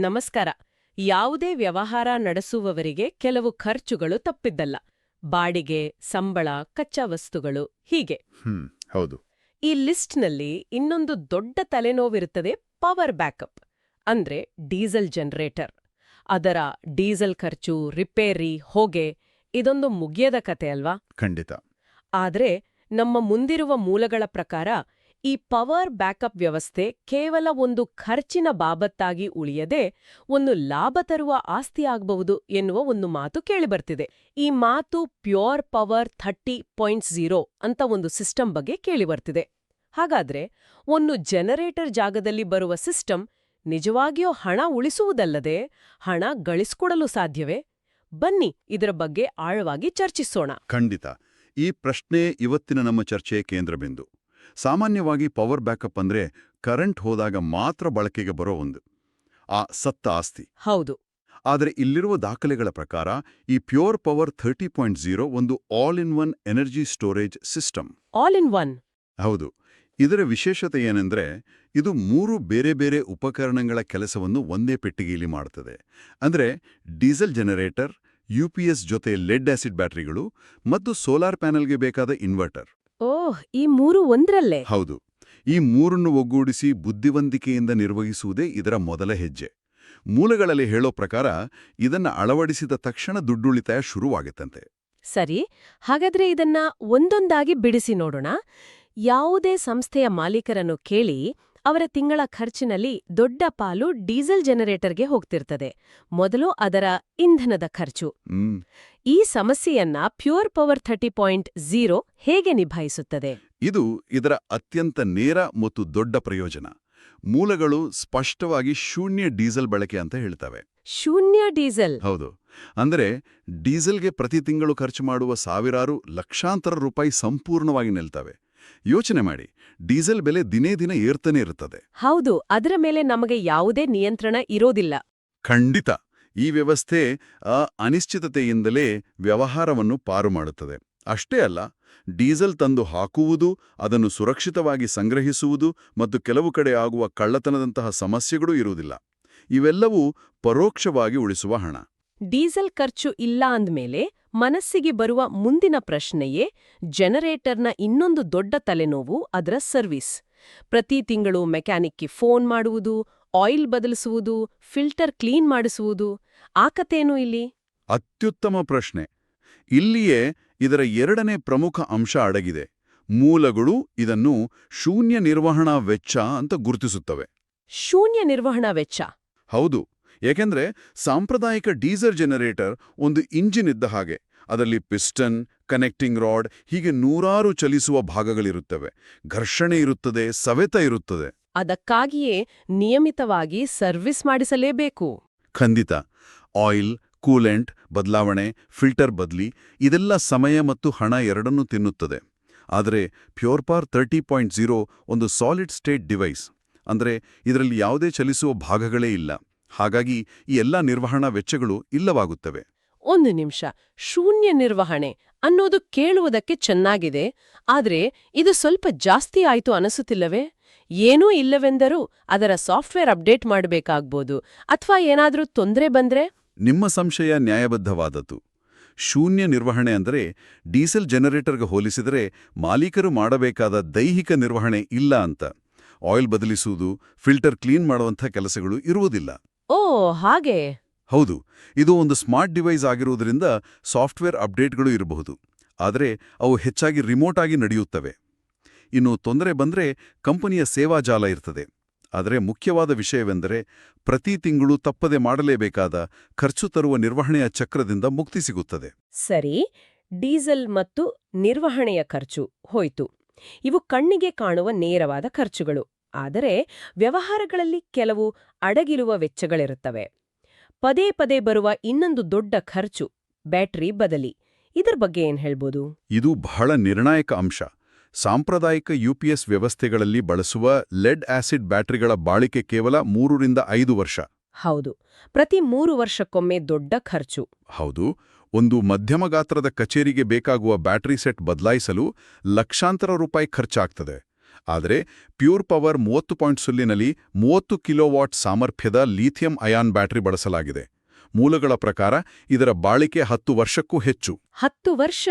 ನಮಸ್ಕಾರ. ಯಾವುದೇ ವ್ಯವಹಾರ ನಡೆಸುವವರಿಗೆ ಕೆಲವು ಖರ್ಚುಗಳು ತಪ್ಪಿದ್ದಲ್ಲ. ಬಾಡಿಗೆ, ಸಂಬಳ, ಕಚ್ಚಾ ವಸ್ತುಗಳು ಹೀಗೆ. ಹೌದು. ಈ ಲಿಸ್ಟ್ನಲ್ಲಿ ಇನ್ನೊಂದು ದೊಡ್ಡ ತಲೆನೋವಿರುತ್ತದೆ, ಪವರ್ ಬ್ಯಾಕಪ್. ಅಂದ್ರೆ ಡೀಸೆಲ್ ಜನರೇಟರ್. ಅದರ ಡೀಸೆಲ್ ಖರ್ಚು, ರಿಪೇರಿ, ಹೊಗೆ ಇದೊಂದು ಮುಗಿಯದ ಕತೆ ಅಲ್ವಾ? ಖಂಡಿತ. ಆದ್ರೆ ನಮ್ಮ ಮುಂದಿರುವ ಮೂಲಗಳ ಪ್ರಕಾರ ಈ ಪವರ್ ಬ್ಯಾಕಪ್ ವ್ಯವಸ್ಥೆ ಕೇವಲ ಒಂದು ಖರ್ಚಿನ ಬಾಬತ್ತಾಗಿ ಉಳಿಯದೆ ಒಂದು ಲಾಭ ತರುವ ಆಸ್ತಿಯಾಗಬಹುದು ಎನ್ನುವ ಒಂದು ಮಾತು ಕೇಳಿಬರ್ತಿದೆ. ಈ ಮಾತು ಪ್ಯೂರ್ ಪವರ್ 30.0 ಅಂತ ಒಂದು ಸಿಸ್ಟಮ್ ಬಗ್ಗೆ ಕೇಳಿಬರ್ತಿದೆ. ಹಾಗಾದ್ರೆ ಒಂದು ಜನರೇಟರ್ ಜಾಗದಲ್ಲಿ ಬರುವ ಸಿಸ್ಟಮ್ ನಿಜವಾಗಿಯೂ ಹಣ ಉಳಿಸುವುದಲ್ಲದೆ ಹಣ ಗಳಿಸ್ಕೊಡಲು ಸಾಧ್ಯವೇ? ಬನ್ನಿ ಇದರ ಬಗ್ಗೆ ಆಳವಾಗಿ ಚರ್ಚಿಸೋಣ. ಖಂಡಿತ. ಈ ಪ್ರಶ್ನೆ ಇವತ್ತಿನ ನಮ್ಮ ಚರ್ಚೆಯ ಕೇಂದ್ರಬಿಂದು. ಸಾಮಾನ್ಯವಾಗಿ ಪವರ್ ಬ್ಯಾಕಪ್ ಅಂದ್ರೆ ಕರೆಂಟ್ ಹೋದಾಗ ಮಾತ್ರ ಬಳಕೆಗೆ ಬರೋ ಆ ಸತ್ತ ಆಸ್ತಿ. ಹೌದು. ಆದರೆ ಇಲ್ಲಿರುವ ದಾಖಲೆಗಳ ಪ್ರಕಾರ ಈ ಪ್ಯೂರ್ ಪವರ್ 30.0 ಒಂದು all in one energy storage system. All in one? ಹೌದು. ಇದರ ವಿಶೇಷತೆ ಏನೆಂದ್ರೆ ಇದು 3 ಬೇರೆ ಬೇರೆ ಉಪಕರಣಗಳ ಕೆಲಸವನ್ನು ಒಂದೇ ಪೆಟ್ಟಿಗೆಯಲ್ಲಿ ಮಾಡುತ್ತದೆ. ಅಂದ್ರೆ ಡೀಸೆಲ್ ಜನರೇಟರ್, UPS ಜೊತೆ ಲೆಡ್ ಆಸಿಡ್ ಬ್ಯಾಟರಿಗಳು ಮತ್ತು ಸೋಲಾರ್ ಪ್ಯಾನೆಲ್ಗೆ ಬೇಕಾದ ಇನ್ವರ್ಟರ್. ಓಹ್, ಈ 3 ಒಂದ್ರಲ್ಲೇ? ಹೌದು. ಈ 3ನ್ನು ಒಗ್ಗೂಡಿಸಿ ಬುದ್ಧಿವಂತಿಕೆಯಿಂದ ನಿರ್ವಹಿಸುವುದೇ ಇದರ ಮೊದಲ ಹೆಜ್ಜೆ. ಮೂಲಗಳಲ್ಲಿ ಹೇಳೋ ಪ್ರಕಾರ ಇದನ್ನ ಅಳವಡಿಸಿದ ತಕ್ಷಣ ದುಡ್ಡುಳಿತಾಯ ಶುರುವಾಗುತ್ತಂತೆ. ಸರಿ, ಹಾಗಾದ್ರೆ ಇದನ್ನ ಒಂದೊಂದಾಗಿ ಬಿಡಿಸಿ ನೋಡೋಣ. ಯಾವುದೇ ಸಂಸ್ಥೆಯ ಮಾಲೀಕರನ್ನು ಕೇಳಿ, ಅವರ ತಿಂಗಳ ಖರ್ಚಿನಲ್ಲಿ ದೊಡ್ಡ ಪಾಲು ಡೀಸೆಲ್ ಜನರೇಟರ್ಗೆ ಹೋಗ್ತಿರ್ತದೆ. ಮೊದಲು ಅದರ ಇಂಧನದ ಖರ್ಚು. ಈ ಸಮಸ್ಯೆಯನ್ನ ಪ್ಯೂರ್ ಪವರ್ 30.0 ಹೇಗೆ ನಿಭಾಯಿಸುತ್ತದೆ? ಇದು ಇದರ ಅತ್ಯಂತ ನೇರ ಮತ್ತು ದೊಡ್ಡ ಪ್ರಯೋಜನ. ಮೂಲಗಳು ಸ್ಪಷ್ಟವಾಗಿ ಶೂನ್ಯ ಡೀಸೆಲ್ ಬಳಕೆ ಅಂತ ಹೇಳ್ತವೆ. ಶೂನ್ಯ ಡೀಸೆಲ್? ಹೌದು. ಅಂದರೆ ಡೀಸೆಲ್ಗೆ ಪ್ರತಿ ತಿಂಗಳು ಖರ್ಚು ಮಾಡುವ ಸಾವಿರಾರು ಲಕ್ಷಾಂತರ ರೂಪಾಯಿ ಸಂಪೂರ್ಣವಾಗಿ ನಿಲ್ತವೆ. ಯೋಚನೆ ಮಾಡಿ, ಡೀಸೆಲ್ ಬೆಲೆ ದಿನೇ ದಿನ ಏರ್ತಾನೆ ಇರುತ್ತದೆ. ಹೌದು, ಅದರ ಮೇಲೆ ನಮಗೆ ಯಾವುದೇ ನಿಯಂತ್ರಣ ಇರೋದಿಲ್ಲ. ಖಂಡಿತ. ಈ ವ್ಯವಸ್ಥೆ ಅನಿಶ್ಚಿತತೆಯಿಂದಲೇ ವ್ಯವಹಾರವನ್ನು ಪಾರು ಮಾಡುತ್ತದೆ. ಅಷ್ಟೇ ಅಲ್ಲ, ಡೀಸೆಲ್ ತಂದು ಹಾಕುವುದು, ಅದನ್ನು ಸುರಕ್ಷಿತವಾಗಿ ಸಂಗ್ರಹಿಸುವುದು ಮತ್ತು ಕೆಲವು ಕಡೆ ಆಗುವ ಕಳ್ಳತನದಂತಹ ಸಮಸ್ಯೆಗಳೂ ಇರುವುದಿಲ್ಲ. ಇವೆಲ್ಲವೂ ಪರೋಕ್ಷವಾಗಿ ಉಳಿಸುವ ಹಣ. ಡೀಸೆಲ್ ಖರ್ಚು ಇಲ್ಲ ಅಂದ್ಮೇಲೆ ಮನಸ್ಸಿಗೆ ಬರುವ ಮುಂದಿನ ಪ್ರಶ್ನೆಯೇ ಜನರೇಟರ್ನ ಇನ್ನೊಂದು ದೊಡ್ಡ ತಲೆನೋವು, ಅದರ ಸರ್ವಿಸ್. ಪ್ರತಿ ತಿಂಗಳು ಮೆಕ್ಯಾನಿಕ್ಗೆ ಫೋನ್ ಮಾಡುವುದು, ಆಯಿಲ್ ಬದಲಿಸುವುದು, ಫಿಲ್ಟರ್ ಕ್ಲೀನ್ ಮಾಡಿಸುವುದು, ಆ ಕಥೇನೂ ಇಲ್ಲಿ? ಅತ್ಯುತ್ತಮ ಪ್ರಶ್ನೆ. ಇಲ್ಲಿಯೇ ಇದರ ಎರಡನೇ ಪ್ರಮುಖ ಅಂಶ ಅಡಗಿದೆ. ಮೂಲಗಳು ಇದನ್ನು ಶೂನ್ಯ ನಿರ್ವಹಣಾ ವೆಚ್ಚ ಅಂತ ಗುರುತಿಸುತ್ತವೆ. ಶೂನ್ಯ ನಿರ್ವಹಣಾ ವೆಚ್ಚ? ಹೌದು. ಏಕೆಂದ್ರೆ ಸಾಂಪ್ರದಾಯಿಕ ಡೀಸೆಲ್ ಜನರೇಟರ್ ಒಂದು ಇಂಜಿನ್ ಇದ್ದ ಹಾಗೆ. ಅದರಲ್ಲಿ ಪಿಸ್ಟನ್, ಕನೆಕ್ಟಿಂಗ್ ರಾಡ್ ಹೀಗೆ ನೂರಾರು ಚಲಿಸುವ ಭಾಗಗಳಿರುತ್ತವೆ. ಘರ್ಷಣೆ ಇರುತ್ತದೆ, ಸವೆತ ಇರುತ್ತದೆ. ಅದಕ್ಕಾಗಿಯೇ ನಿಯಮಿತವಾಗಿ ಸರ್ವಿಸ್ ಮಾಡಿಸಲೇಬೇಕು. ಖಂಡಿತ. ಆಯಿಲ್, ಕೂಲೆಂಟ್ ಬದಲಾವಣೆ, ಫಿಲ್ಟರ್ ಬದಲಿ ಇದೆಲ್ಲ ಸಮಯ ಮತ್ತು ಹಣ ಎರಡನ್ನೂ ತಿನ್ನುತ್ತದೆ. ಆದರೆ ಪ್ಯೂರ್ ಪವರ್ 30.0 ಒಂದು ಸಾಲಿಡ್ ಸ್ಟೇಟ್ ಡಿವೈಸ್. ಅಂದ್ರೆ ಇದರಲ್ಲಿ ಯಾವುದೇ ಚಲಿಸುವ ಭಾಗಗಳೇ ಇಲ್ಲ. ಹಾಗಾಗಿ ಈ ಎಲ್ಲ ನಿರ್ವಹಣಾ ವೆಚ್ಚಗಳು ಇಲ್ಲವಾಗುತ್ತವೆ. ಒಂದು ನಿಮಿಷ, ಶೂನ್ಯ ನಿರ್ವಹಣೆ ಅನ್ನೋದು ಕೇಳುವುದಕ್ಕೆ ಚೆನ್ನಾಗಿದೆ, ಆದ್ರೆ ಇದು ಸ್ವಲ್ಪ ಜಾಸ್ತಿ ಆಯ್ತು ಅನಿಸುತ್ತಿಲ್ಲವೇ? ಏನೂ ಇಲ್ಲವೆಂದರೂ ಅದರ ಸಾಫ್ಟ್ವೇರ್ ಅಪ್ಡೇಟ್ ಮಾಡಬೇಕಾಗ್ಬೋದು, ಅಥವಾ ಏನಾದ್ರೂ ತೊಂದರೆ ಬಂದ್ರೆ? ನಿಮ್ಮ ಸಂಶಯ ನ್ಯಾಯಬದ್ಧವಾದದ್ದು. ಶೂನ್ಯ ನಿರ್ವಹಣೆ ಅಂದರೆ ಡೀಸೆಲ್ ಜನರೇಟರ್ಗೆ ಹೋಲಿಸಿದರೆ ಮಾಲೀಕರು ಮಾಡಬೇಕಾದ ದೈಹಿಕ ನಿರ್ವಹಣೆ ಇಲ್ಲ ಅಂತ. ಆಯಿಲ್ ಬದಲಿಸುವುದು, ಫಿಲ್ಟರ್ ಕ್ಲೀನ್ ಮಾಡುವಂಥ ಕೆಲಸಗಳು ಇರುವುದಿಲ್ಲ. ಓ, ಹಾಗೆ? ಹೌದು. ಇದು ಒಂದು ಸ್ಮಾರ್ಟ್ ಡಿವೈಸ್ ಆಗಿರುವುದರಿಂದ ಸಾಫ್ಟ್ವೇರ್ ಅಪ್ಡೇಟ್ಗಳು ಇರಬಹುದು, ಆದರೆ ಅವು ಹೆಚ್ಚಾಗಿ ರಿಮೋಟ್ ಆಗಿ ನಡೆಯುತ್ತವೆ. ಇನ್ನು ತೊಂದರೆ ಬಂದ್ರೆ ಕಂಪನಿಯ ಸೇವಾ ಜಾಲ ಇರ್ತದೆ. ಆದರೆ ಮುಖ್ಯವಾದ ವಿಷಯವೆಂದರೆ ಪ್ರತಿ ತಿಂಗಳು ತಪ್ಪದೆ ಮಾಡಲೇಬೇಕಾದ ಖರ್ಚು ತರುವ ನಿರ್ವಹಣೆಯ ಚಕ್ರದಿಂದ ಮುಕ್ತಿ ಸಿಗುತ್ತದೆ. ಸರಿ, ಡೀಸೆಲ್ ಮತ್ತು ನಿರ್ವಹಣೆಯ ಖರ್ಚು ಹೋಯ್ತು. ಇವು ಕಣ್ಣಿಗೆ ಕಾಣುವ ನೇರವಾದ ಖರ್ಚುಗಳು. ಆದರೆ ವ್ಯವಹಾರಗಳಲ್ಲಿ ಕೆಲವು ಅಡಗಿರುವ ವೆಚ್ಚಗಳಿರುತ್ತವೆ. ಪದೇ ಪದೇ ಬರುವ ಇನ್ನೊಂದು ದೊಡ್ಡ ಖರ್ಚು, ಬ್ಯಾಟರಿ ಬದಲಿ. ಇದರ ಬಗ್ಗೆ ಏನ್ ಹೇಳ್ಬೋದು? ಇದು ಬಹಳ ನಿರ್ಣಾಯಕ ಅಂಶ. ಸಾಂಪ್ರದಾಯಿಕ UPS ವ್ಯವಸ್ಥೆಗಳಲ್ಲಿ ಬಳಸುವ ಲೆಡ್ ಆಸಿಡ್ ಬ್ಯಾಟರಿಗಳ ಬಾಳಿಕೆ ಕೇವಲ 3 ರಿಂದ 5 ವರ್ಷ. ಹೌದು, ಪ್ರತಿ 3 ವರ್ಷಕ್ಕೊಮ್ಮೆ ದೊಡ್ಡ ಖರ್ಚು. ಹೌದು. ಒಂದು ಮಧ್ಯಮ ಗಾತ್ರದ ಕಚೇರಿಗೆ ಬೇಕಾಗುವ ಬ್ಯಾಟರಿ ಸೆಟ್ ಬದಲಾಯಿಸಲು ಲಕ್ಷಾಂತರ ರೂಪಾಯಿ ಖರ್ಚಾಗ್ತದೆ. ಆದರೆ ಪ್ಯೂರ್ ಪವರ್ 30.0ನಲ್ಲಿ 30 ಕಿಲೋವಾಟ್ ಸಾಮರ್ಥ್ಯದ ಲಿಥಿಯಂ ಅಯಾನ್ ಬ್ಯಾಟರಿ ಬಳಸಲಾಗಿದೆ. ಮೂಲಗಳ ಪ್ರಕಾರ ಇದರ ಬಾಳಿಕೆ 10 ವರ್ಷಕ್ಕೂ ಹೆಚ್ಚು. 10 ವರ್ಷ.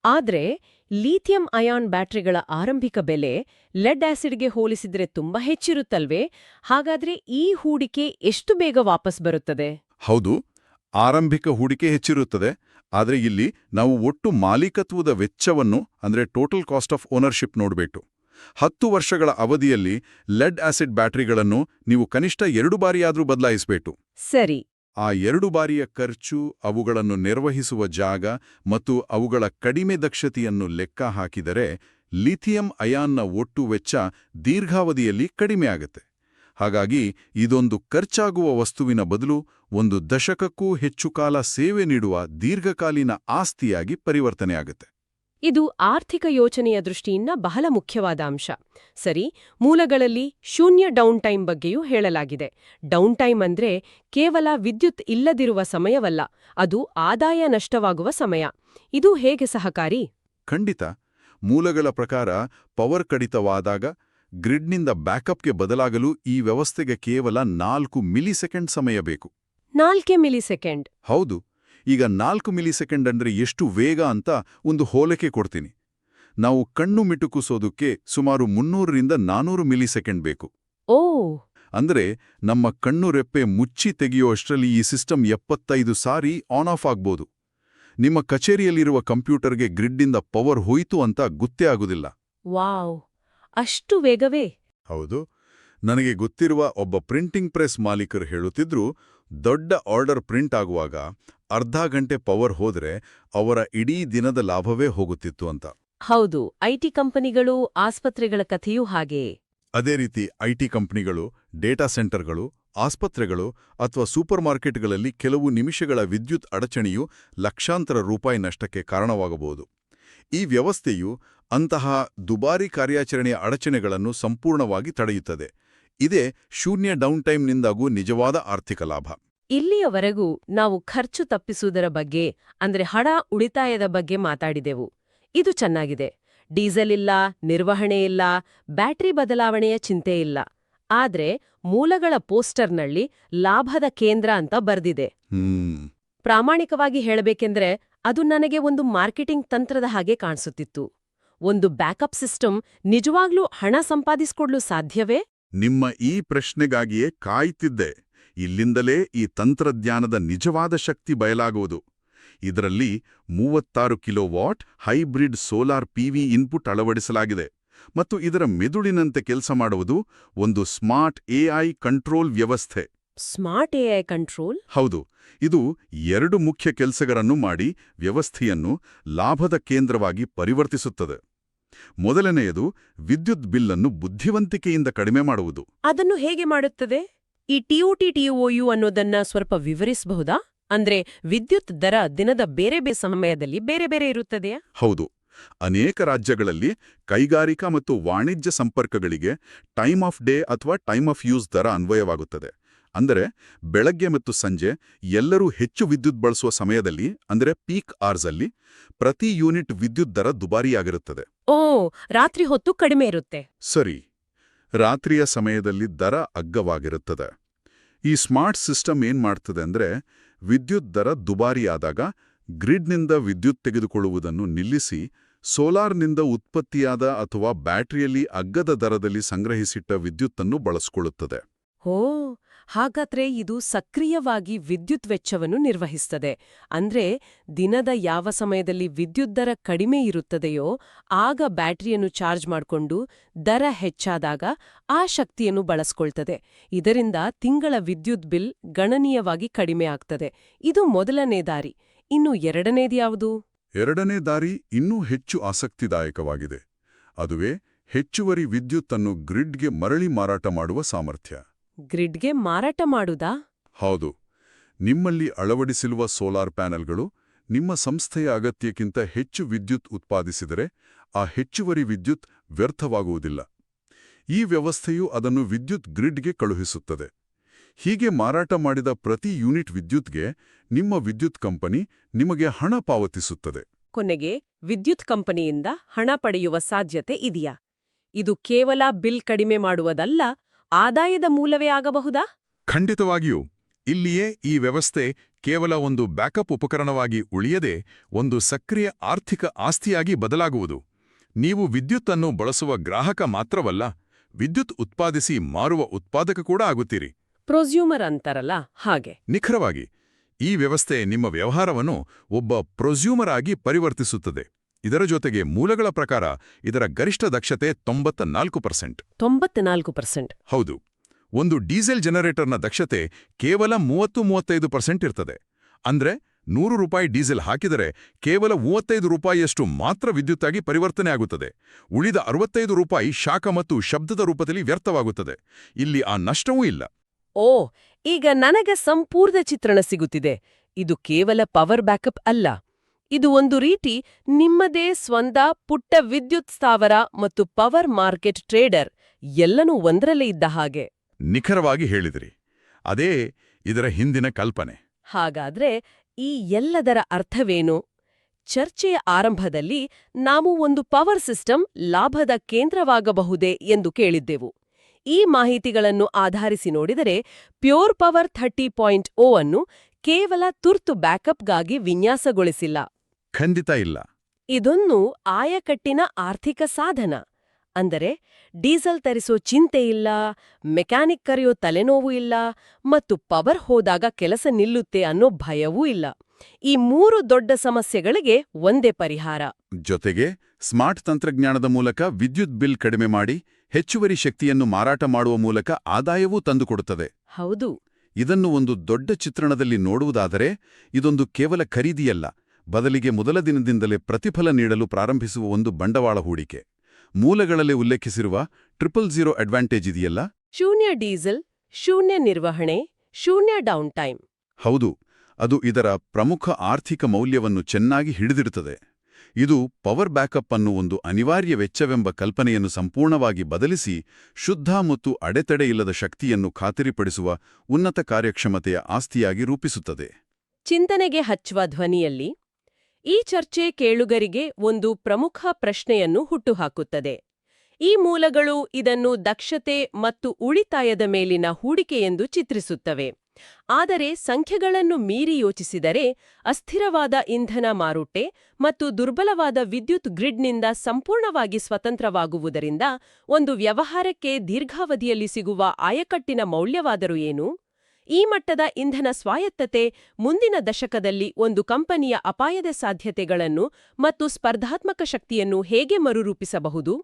ಆದ್ರೆ ಲಿಥಿಯಂ ಅಯಾನ್ ಬ್ಯಾಟರಿಗಳ ಆರಂಭಿಕ ಬೆಲೆ ಲೆಡ್ ಆಸಿಡ್ಗೆ ಹೋಲಿಸಿದ್ರೆ ತುಂಬಾ ಹೆಚ್ಚಿರುತ್ತಲ್ವೇ? ಹಾಗಾದ್ರೆ ಈ ಹೂಡಿಕೆ ಎಷ್ಟು ಬೇಗ ವಾಪಸ್ ಬರುತ್ತದೆ? ಹೌದು, ಆರಂಭಿಕ ಹೂಡಿಕೆ ಹೆಚ್ಚಿರುತ್ತದೆ. ಆದರೆ ಇಲ್ಲಿ ನಾವು ಒಟ್ಟು ಮಾಲೀಕತ್ವದ ವೆಚ್ಚವನ್ನು ಅಂದರೆ ಟೋಟಲ್ ಕಾಸ್ಟ್ ಆಫ್ ಓನರ್ಶಿಪ್ ನೋಡಬೇಕು. 10 ವರ್ಷಗಳ ಅವಧಿಯಲ್ಲಿ ಲೆಡ್ ಆಸಿಡ್ ಬ್ಯಾಟರಿಗಳನ್ನು ನೀವು ಕನಿಷ್ಠ 2 ಬಾರಿಯಾದ್ರೂ ಬದಲಾಯಿಸಬೇಕು. ಸರಿ. ಆ 2 ಬಾರಿಯ ಖರ್ಚು, ಅವುಗಳನ್ನು ನಿರ್ವಹಿಸುವ ಜಾಗ ಮತ್ತು ಅವುಗಳ ಕಡಿಮೆ ದಕ್ಷತೆಯನ್ನು ಲೆಕ್ಕ ಹಾಕಿದರೆ ಲಿಥಿಯಂ ಅಯಾನ್ನ ಒಟ್ಟು ವೆಚ್ಚ ದೀರ್ಘಾವಧಿಯಲ್ಲಿ ಕಡಿಮೆಯಾಗುತ್ತೆ. ಹಾಗಾಗಿ ಇದೊಂದು ಖರ್ಚಾಗುವ ವಸ್ತುವಿನ ಬದಲು ಒಂದು ದಶಕಕ್ಕೂ ಹೆಚ್ಚು ಕಾಲ ಸೇವೆ ನೀಡುವ ದೀರ್ಘಕಾಲೀನ ಆಸ್ತಿಯಾಗಿ ಪರಿವರ್ತನೆಯಾಗುತ್ತೆ. ಇದು ಆರ್ಥಿಕ ಯೋಚನೆಯ ದೃಷ್ಟಿಯಿಂದ ಬಹಳ ಮುಖ್ಯವಾದ ಅಂಶ. ಸರಿ, ಮೂಲಗಳಲ್ಲಿ ಶೂನ್ಯ ಡೌನ್ ಟೈಮ್ ಬಗ್ಗೆಯೂ ಹೇಳಲಾಗಿದೆ. ಡೌನ್ ಟೈಮ್ ಅಂದ್ರೆ ಕೇವಲ ವಿದ್ಯುತ್ ಇಲ್ಲದಿರುವ ಸಮಯವಲ್ಲ, ಅದು ಆದಾಯ ನಷ್ಟವಾಗುವ ಸಮಯ. ಇದು ಹೇಗೆ ಸಹಕಾರಿ? ಖಂಡಿತ. ಮೂಲಗಳ ಪ್ರಕಾರ ಪವರ್ ಕಡಿತವಾದಾಗ ಗ್ರಿಡ್ನಿಂದ ಬ್ಯಾಕಪ್ಗೆ ಬದಲಾಗಲು ಈ ವ್ಯವಸ್ಥೆಗೆ ಕೇವಲ 4 ಮಿಲಿಸೆಕೆಂಡ್ ಸಮಯ ಬೇಕು. 4 ಮಿಲಿಸೆಕೆಂಡ್? ಹೌದು. ಈಗ 4 ಮಿಲಿಸೆಕೆಂಡ್ ಅಂದ್ರೆ ಎಷ್ಟು ವೇಗ ಅಂತ ಒಂದು ಹೋಲಿಕೆ ಕೊಡ್ತೀನಿ. ನಾವು ಕಣ್ಣು ಮಿಟುಕಿಸೋದಕ್ಕೆ ಸುಮಾರು 300ರಿಂದ 400 ಮಿಲಿಸೆಕೆಂಡ್ ಬೇಕು. ಓ! ಅಂದ್ರೆ ನಮ್ಮ ಕಣ್ಣು ರೆಪ್ಪೆ ಮುಚ್ಚಿ ತೆಗೆಯುವಷ್ಟರಲ್ಲಿ ಈ ಸಿಸ್ಟಮ್ 75 ಸಾರಿ ಆನ್ ಆಫ್ ಆಗ್ಬೋದು. ನಿಮ್ಮ ಕಚೇರಿಯಲ್ಲಿರುವ ಕಂಪ್ಯೂಟರ್ಗೆ ಗ್ರಿಡ್ಡಿಂದ ಪವರ್ ಹೋಯಿತು ಅಂತ ಗೊತ್ತೇ ಆಗುದಿಲ್ಲ. ವಾವ್! ಅಷ್ಟು ವೇಗವೇ? ಹೌದು. ನನಗೆ ಗೊತ್ತಿರುವ ಒಬ್ಬ ಪ್ರಿಂಟಿಂಗ್ ಪ್ರೆಸ್ ಮಾಲೀಕರು ಹೇಳುತ್ತಿದ್ರು, ದೊಡ್ಡ ಆರ್ಡರ್ ಪ್ರಿಂಟ್ ಆಗುವಾಗ ಅರ್ಧ ಗಂಟೆ ಪವರ್ ಹೋದ್ರೆ ಅವರ ಇಡೀ ದಿನದ ಲಾಭವೇ ಹೋಗುತ್ತಿತ್ತು ಅಂತ. ಹೌದು, ಐಟಿ ಕಂಪನಿಗಳು, ಆಸ್ಪತ್ರೆಗಳ ಕಥೆಯೂ ಹಾಗೆಯೇ. ಅದೇ ರೀತಿ ಐಟಿ ಕಂಪನಿಗಳು, ಡೇಟಾ ಸೆಂಟರ್ಗಳು, ಆಸ್ಪತ್ರೆಗಳು ಅಥವಾ ಸೂಪರ್ ಮಾರ್ಕೆಟ್ಗಳಲ್ಲಿ ಕೆಲವು ನಿಮಿಷಗಳ ವಿದ್ಯುತ್ ಅಡಚಣೆಯು ಲಕ್ಷಾಂತರ ರೂಪಾಯಿ ನಷ್ಟಕ್ಕೆ ಕಾರಣವಾಗಬಹುದು. ಈ ವ್ಯವಸ್ಥೆಯು ಅಂತಹ ದುಬಾರಿ ಕಾರ್ಯಾಚರಣೆಯ ಅಡಚಣೆಗಳನ್ನು ಸಂಪೂರ್ಣವಾಗಿ ತಡೆಯುತ್ತದೆ. ಇದೇ ಶೂನ್ಯ ಡೌನ್ ಟೈಮ್ನಿಂದಾಗೂ ನಿಜವಾದ ಆರ್ಥಿಕ ಲಾಭ. ಇಲ್ಲಿಯವರೆಗೂ ನಾವು ಖರ್ಚು ತಪ್ಪಿಸುವುದರ ಬಗ್ಗೆ, ಅಂದ್ರೆ ಹಣ ಉಳಿತಾಯದ ಬಗ್ಗೆ ಮಾತಾಡಿದೆವು. ಇದು ಚೆನ್ನಾಗಿದೆ. ಡೀಸೆಲ್ ಇಲ್ಲ, ನಿರ್ವಹಣೆ ಇಲ್ಲ, ಬ್ಯಾಟರಿ ಬದಲಾವಣೆಯ ಚಿಂತೆ ಇಲ್ಲ. ಆದ್ರೆ ಮೂಲಗಳ ಪೋಸ್ಟರ್ನಲ್ಲಿ ಲಾಭದ ಕೇಂದ್ರ ಅಂತ ಬರ್ದಿದೆ. ಪ್ರಾಮಾಣಿಕವಾಗಿ ಹೇಳಬೇಕೆಂದ್ರೆ ಅದು ನನಗೆ ಒಂದು ಮಾರ್ಕೆಟಿಂಗ್ ತಂತ್ರದ ಹಾಗೆ ಕಾಣಿಸುತ್ತಿತ್ತು. ಒಂದು ಬ್ಯಾಕಪ್ ಸಿಸ್ಟಮ್ ನಿಜವಾಗ್ಲೂ ಹಣ ಸಂಪಾದಿಸಿಕೊಡ್ಲು ಸಾಧ್ಯವೇ? ನಿಮ್ಮ ಈ ಪ್ರಶ್ನೆಗಾಗಿಯೇ ಕಾಯ್ತಿದ್ದೆ. ಇಲ್ಲಿಂದಲೇ ಈ ತಂತ್ರಜ್ಞಾನದ ನಿಜವಾದ ಶಕ್ತಿ ಬಯಲಾಗುವುದು. ಇದರಲ್ಲಿ 36 kilowatt hybrid solar PV input ಅಳವಡಿಸಲಾಗಿದೆ ಮತ್ತು ಇದರ ಮೆದುಳಿನಂತೆ ಕೆಲಸ ಮಾಡುವುದು ಒಂದು ಸ್ಮಾರ್ಟ್ ಎಐ ಕಂಟ್ರೋಲ್ ವ್ಯವಸ್ಥೆ. Smart AI control? ಹೌದು. ಇದು 2 ಮುಖ್ಯ ಕೆಲಸಗಳನ್ನು ಮಾಡಿ ವ್ಯವಸ್ಥೆಯನ್ನು ಲಾಭದ ಕೇಂದ್ರವಾಗಿ ಪರಿವರ್ತಿಸುತ್ತದೆ. ಮೊದಲನೆಯದು ವಿದ್ಯುತ್ ಬಿಲ್ಲನ್ನು ಬುದ್ಧಿವಂತಿಕೆಯಿಂದ ಕಡಿಮೆ ಮಾಡುವುದು. ಅದನ್ನು ಹೇಗೆ ಮಾಡುತ್ತದೆ? ಈ ಟಿಒಯು ಅನ್ನೋದನ್ನ ಸ್ವಲ್ಪ ವಿವರಿಸಬಹುದಾ? ಅಂದ್ರೆ ವಿದ್ಯುತ್ ದರ ದಿನದ ಬೇರೆ ಬೇರೆ ಸಮಯದಲ್ಲಿ ಬೇರೆ ಬೇರೆ ಇರುತ್ತದೆಯಾ? ಹೌದು. ಅನೇಕ ರಾಜ್ಯಗಳಲ್ಲಿ ಕೈಗಾರಿಕಾ ಮತ್ತು ವಾಣಿಜ್ಯ ಸಂಪರ್ಕಗಳಿಗೆ ಟೈಮ್ ಆಫ್ ಡೇ ಅಥವಾ ಟೈಮ್ ಆಫ್ ಯೂಸ್ ದರ ಅನ್ವಯವಾಗುತ್ತದೆ. ಅಂದರೆ ಬೆಳಗ್ಗೆ ಮತ್ತು ಸಂಜೆ ಎಲ್ಲರೂ ಹೆಚ್ಚು ವಿದ್ಯುತ್ ಬಳಸುವ ಸಮಯದಲ್ಲಿ, ಅಂದರೆ ಪೀಕ್ ಅವರ್ಸ್ ಪ್ರತಿ ಯೂನಿಟ್ ವಿದ್ಯುತ್ ದರ ದುಬಾರಿಯಾಗಿರುತ್ತದೆ. ಓ, ರಾತ್ರಿ ಹೊತ್ತು ಕಡಿಮೆ ಇರುತ್ತೆ. ಸರಿ. ರಾತ್ರಿಯ ಸಮಯದಲ್ಲಿ ದರ ಅಗ್ಗವಾಗಿರುತ್ತದೆ. ಈ ಸ್ಮಾರ್ಟ್ ಸಿಸ್ಟಮ್ ಏನ್ ಮಾಡ್ತದೆ ಅಂದ್ರೆ, ವಿದ್ಯುತ್ ದರ ದುಬಾರಿಯಾದಾಗ ಗ್ರಿಡ್ನಿಂದ ವಿದ್ಯುತ್ ತೆಗೆದುಕೊಳ್ಳುವುದನ್ನು ನಿಲ್ಲಿಸಿ ಸೋಲಾರ್ನಿಂದ ಉತ್ಪತ್ತಿಯಾದ ಅಥವಾ ಬ್ಯಾಟರಿಯಲ್ಲಿ ಅಗ್ಗದ ದರದಲ್ಲಿ ಸಂಗ್ರಹಿಸಿಟ್ಟ ವಿದ್ಯುತ್ತನ್ನು ಬಳಸಿಕೊಳ್ಳುತ್ತದೆ. ಓ, ಹಾಗಾದ್ರೆ ಇದು ಸಕ್ರಿಯವಾಗಿ ವಿದ್ಯುತ್ ವೆಚ್ಚವನ್ನು ನಿರ್ವಹಿಸ್ತದೆ. ಅಂದ್ರೆ ದಿನದ ಯಾವ ಸಮಯದಲ್ಲಿ ವಿದ್ಯುತ್ ದರ ಕಡಿಮೆ ಇರುತ್ತದೆಯೋ ಆಗ ಬ್ಯಾಟರಿಯನ್ನು ಚಾರ್ಜ್ ಮಾಡಿಕೊಂಡು ದರ ಹೆಚ್ಚಾದಾಗ ಆ ಶಕ್ತಿಯನ್ನು ಬಳಸ್ಕೊಳ್ತದೆ. ಇದರಿಂದ ತಿಂಗಳ ವಿದ್ಯುತ್ ಬಿಲ್ ಗಣನೀಯವಾಗಿ ಕಡಿಮೆ ಆಗ್ತದೆ. ಇದು ಮೊದಲನೇ ದಾರಿ. ಇನ್ನು ಎರಡನೇದ್ಯಾವುದು? ಎರಡನೇ ದಾರಿ ಇನ್ನೂ ಹೆಚ್ಚು ಆಸಕ್ತಿದಾಯಕವಾಗಿದೆ. ಅದುವೇ ಹೆಚ್ಚುವರಿ ವಿದ್ಯುತ್ತನ್ನು ಗ್ರಿಡ್ಗೆ ಮರಳಿ ಮಾರಾಟ ಮಾಡುವ ಸಾಮರ್ಥ್ಯ. ಗ್ರಿಡ್ಗೆ ಮಾರಾಟ ಮಾಡುವುದಾ? ಹೌದು. ನಿಮ್ಮಲ್ಲಿ ಅಳವಡಿಸಿರುವ ಸೋಲಾರ್ ಪ್ಯಾನೆಲ್ಗಳು ನಿಮ್ಮ ಸಂಸ್ಥೆಯ ಅಗತ್ಯಕ್ಕಿಂತ ಹೆಚ್ಚು ವಿದ್ಯುತ್ ಉತ್ಪಾದಿಸಿದರೆ ಆ ಹೆಚ್ಚುವರಿ ವಿದ್ಯುತ್ ವ್ಯರ್ಥವಾಗುವುದಿಲ್ಲ. ಈ ವ್ಯವಸ್ಥೆಯು ಅದನ್ನು ವಿದ್ಯುತ್ ಗ್ರಿಡ್ಗೆ ಕಳುಹಿಸುತ್ತದೆ. ಹೀಗೆ ಮಾರಾಟ ಮಾಡಿದ ಪ್ರತಿ ಯೂನಿಟ್ ವಿದ್ಯುತ್ಗೆ ನಿಮ್ಮ ವಿದ್ಯುತ್ ಕಂಪನಿ ನಿಮಗೆ ಹಣ ಪಾವತಿಸುತ್ತದೆ. ಕೊನೆಗೆ ವಿದ್ಯುತ್ ಕಂಪನಿಯಿಂದ ಹಣ ಪಡೆಯುವ ಸಾಧ್ಯತೆ ಇದೆಯಾ? ಇದು ಕೇವಲ ಬಿಲ್ ಕಡಿಮೆ ಮಾಡುವುದಲ್ಲ, ಆದಾಯದ ಮೂಲವೇ ಆಗಬಹುದಾ? ಖಂಡಿತವಾಗಿಯೂ. ಇಲ್ಲಿಯೇ ಈ ವ್ಯವಸ್ಥೆ ಕೇವಲ ಒಂದು ಬ್ಯಾಕಪ್ ಉಪಕರಣವಾಗಿ ಉಳಿಯದೆ ಒಂದು ಸಕ್ರಿಯ ಆರ್ಥಿಕ ಆಸ್ತಿಯಾಗಿ ಬದಲಾಗುವುದು. ನೀವು ವಿದ್ಯುತ್ತನ್ನು ಬಳಸುವ ಗ್ರಾಹಕ ಮಾತ್ರವಲ್ಲ, ವಿದ್ಯುತ್ ಉತ್ಪಾದಿಸಿ ಮಾರುವ ಉತ್ಪಾದಕ ಕೂಡ ಆಗುತ್ತೀರಿ. ಪ್ರೊಸ್ಯೂಮರ್ ಅಂತಾರಲ್ಲ ಹಾಗೆ. ನಿಖರವಾಗಿ ಈ ವ್ಯವಸ್ಥೆ ನಿಮ್ಮ ವ್ಯವಹಾರವನ್ನು ಒಬ್ಬ ಪ್ರೊಸ್ಯೂಮರ್ ಆಗಿ ಪರಿವರ್ತಿಸುತ್ತದೆ. ಇದರ ಜೊತೆಗೆ ಮೂಲಗಳ ಪ್ರಕಾರ ಇದರ ಗರಿಷ್ಠ ದಕ್ಷತೆ 94%. 94%. ಹೌದು. ಒಂದು ಡೀಸೆಲ್ ಜನರೇಟರ್ನ ದಕ್ಷತೆ ಕೇವಲ 30-35% ಇರ್ತದೆ. ಅಂದ್ರೆ ₹100 ಡೀಸೆಲ್ ಹಾಕಿದರೆ ಕೇವಲ ₹35 ಮಾತ್ರ ವಿದ್ಯುತ್ತಾಗಿ ಪರಿವರ್ತನೆ ಆಗುತ್ತದೆ. ಉಳಿದ ₹65 ಶಾಖ ಮತ್ತು ಶಬ್ದದ ರೂಪದಲ್ಲಿ ವ್ಯರ್ಥವಾಗುತ್ತದೆ. ಇಲ್ಲಿ ಆ ನಷ್ಟವೂ ಇಲ್ಲ. ಓ, ಈಗ ನನಗೆ ಸಂಪೂರ್ಣ ಚಿತ್ರಣ ಸಿಗುತ್ತಿದೆ. ಇದು ಕೇವಲ ಪವರ್ ಬ್ಯಾಕಪ್ ಅಲ್ಲ. ಇದು ಒಂದು ರೀತಿ ನಿಮ್ಮದೇ ಸ್ವಂತ ಪುಟ್ಟ ವಿದ್ಯುತ್ ಸ್ಥಾವರ ಮತ್ತು ಪವರ್ ಮಾರ್ಕೆಟ್ ಟ್ರೇಡರ್ ಎಲ್ಲನೂ ಒಂದರಲ್ಲೇ ಇದ್ದ ಹಾಗೆ. ನಿಖರವಾಗಿ ಹೇಳಿದಿರಿ. ಅದೇ ಇದರ ಹಿಂದಿನ ಕಲ್ಪನೆ. ಹಾಗಾದ್ರೆ ಈ ಎಲ್ಲದರ ಅರ್ಥವೇನು? ಚರ್ಚೆಯ ಆರಂಭದಲ್ಲಿ ನಾವು ಒಂದು ಪವರ್ ಸಿಸ್ಟಮ್ ಲಾಭದ ಕೇಂದ್ರವಾಗಬಹುದೇ ಎಂದು ಕೇಳಿದ್ದೆವು. ಈ ಮಾಹಿತಿಗಳನ್ನು ಆಧರಿಸಿ ನೋಡಿದರೆ ಪ್ಯೂರ್ ಪವರ್ 30.0 ಅನ್ನು ಕೇವಲ ತುರ್ತು ಬ್ಯಾಕಪ್ಗಾಗಿ ವಿನ್ಯಾಸಗೊಳಿಸಿಲ್ಲ. ಖಂಡಿತ ಇಲ್ಲ. ಇದೊಂದು ಆಯಕಟ್ಟಿನ ಆರ್ಥಿಕ ಸಾಧನ. ಅಂದರೆ ಡೀಸೆಲ್ ತರಿಸೋ ಚಿಂತೆ ಇಲ್ಲ, ಮೆಕ್ಯಾನಿಕ್ ಕರೆಯೋ ತಲೆನೋವು ಇಲ್ಲ, ಮತ್ತು ಪವರ್ ಹೋದಾಗ ಕೆಲಸ ನಿಲ್ಲುತ್ತೆ ಅನ್ನೋ ಭಯವೂ ಇಲ್ಲ. ಈ 3 ದೊಡ್ಡ ಸಮಸ್ಯೆಗಳಿಗೆ ಒಂದೇ ಪರಿಹಾರ. ಜೊತೆಗೆ ಸ್ಮಾರ್ಟ್ ತಂತ್ರಜ್ಞಾನದ ಮೂಲಕ ವಿದ್ಯುತ್ ಬಿಲ್ ಕಡಿಮೆ ಮಾಡಿ ಹೆಚ್ಚುವರಿ ಶಕ್ತಿಯನ್ನು ಮಾರಾಟ ಮಾಡುವ ಮೂಲಕ ಆದಾಯವೂ ತಂದುಕೊಡುತ್ತದೆ. ಹೌದು. ಇದನ್ನು ಒಂದು ದೊಡ್ಡ ಚಿತ್ರಣದಲ್ಲಿ ನೋಡುವುದಾದರೆ ಇದೊಂದು ಕೇವಲ ಖರೀದಿಯಲ್ಲ, ಬದಲಿಗೆ ಮೊದಲ ದಿನದಿಂದಲೇ ಪ್ರತಿಫಲ ನೀಡಲು ಪ್ರಾರಂಭಿಸುವ ಒಂದು ಬಂಡವಾಳ ಹೂಡಿಕೆ. ಮೂಲಗಳಲ್ಲಿ ಉಲ್ಲೇಖಿಸಿರುವ 000 ಅಡ್ವಾಂಟೇಜ್ ಇದೆಯಲ್ಲ, ಶೂನ್ಯ ಡೀಸೆಲ್, ಶೂನ್ಯ ನಿರ್ವಹಣೆ, ಶೂನ್ಯ ಡೌನ್ ಟೈಮ್. ಹೌದು, ಅದು ಇದರ ಪ್ರಮುಖ ಆರ್ಥಿಕ ಮೌಲ್ಯವನ್ನು ಚೆನ್ನಾಗಿ ಹಿಡಿದಿಡುತ್ತದೆ. ಇದು ಪವರ್ ಬ್ಯಾಕಪ್ ಅನ್ನು ಒಂದು ಅನಿವಾರ್ಯ ವೆಚ್ಚವೆಂಬ ಕಲ್ಪನೆಯನ್ನು ಸಂಪೂರ್ಣವಾಗಿ ಬದಲಿಸಿ ಶುದ್ಧ ಮತ್ತು ಅಡೆತಡೆಯಿಲ್ಲದ ಶಕ್ತಿಯನ್ನು ಖಾತರಿಪಡಿಸುವ ಉನ್ನತ ಕಾರ್ಯಕ್ಷಮತೆಯ ಆಸ್ತಿಯಾಗಿ ರೂಪಿಸುತ್ತದೆ. ಚಿಂತನೆಗೆ ಹಚ್ಚುವ ಧ್ವನಿಯಲ್ಲಿ ಈ ಚರ್ಚೆ ಕೇಳುಗರಿಗೆ ಒಂದು ಪ್ರಮುಖ ಪ್ರಶ್ನೆಯನ್ನು ಹುಟ್ಟುಹಾಕುತ್ತದೆ. ಈ ಮೂಲಗಳು ಇದನ್ನು ದಕ್ಷತೆ ಮತ್ತು ಉಳಿತಾಯದ ಮೇಲಿನ ಹೂಡಿಕೆಯೆಂದು ಚಿತ್ರಿಸುತ್ತವೆ. ಆದರೆ ಸಂಖ್ಯೆಗಳನ್ನು ಮೀರಿ ಯೋಚಿಸಿದರೆ ಅಸ್ಥಿರವಾದ ಇಂಧನ ಮಾರುಕಟ್ಟೆ ಮತ್ತು ದುರ್ಬಲವಾದ ವಿದ್ಯುತ್ ಗ್ರಿಡ್ನಿಂದ ಸಂಪೂರ್ಣವಾಗಿ ಸ್ವತಂತ್ರವಾಗುವುದರಿಂದ ಒಂದು ವ್ಯವಹಾರಕ್ಕೆ ದೀರ್ಘಾವಧಿಯಲ್ಲಿ ಸಿಗುವ ಆಯಕಟ್ಟಿನ ಮೌಲ್ಯವಾದರೂ ಏನು? ಈ ಮಟ್ಟದ ಇಂಧನ ಸ್ವಾಯತ್ತತೆ ಮುಂದಿನ ದಶಕದಲ್ಲಿ ಒಂದು ಕಂಪನಿಯ ಅಪಾಯದ ಸಾಧ್ಯತೆಗಳನ್ನು ಮತ್ತು ಸ್ಪರ್ಧಾತ್ಮಕ ಶಕ್ತಿಯನ್ನು ಹೇಗೆ ಮರುರೂಪಿಸಬಹುದು?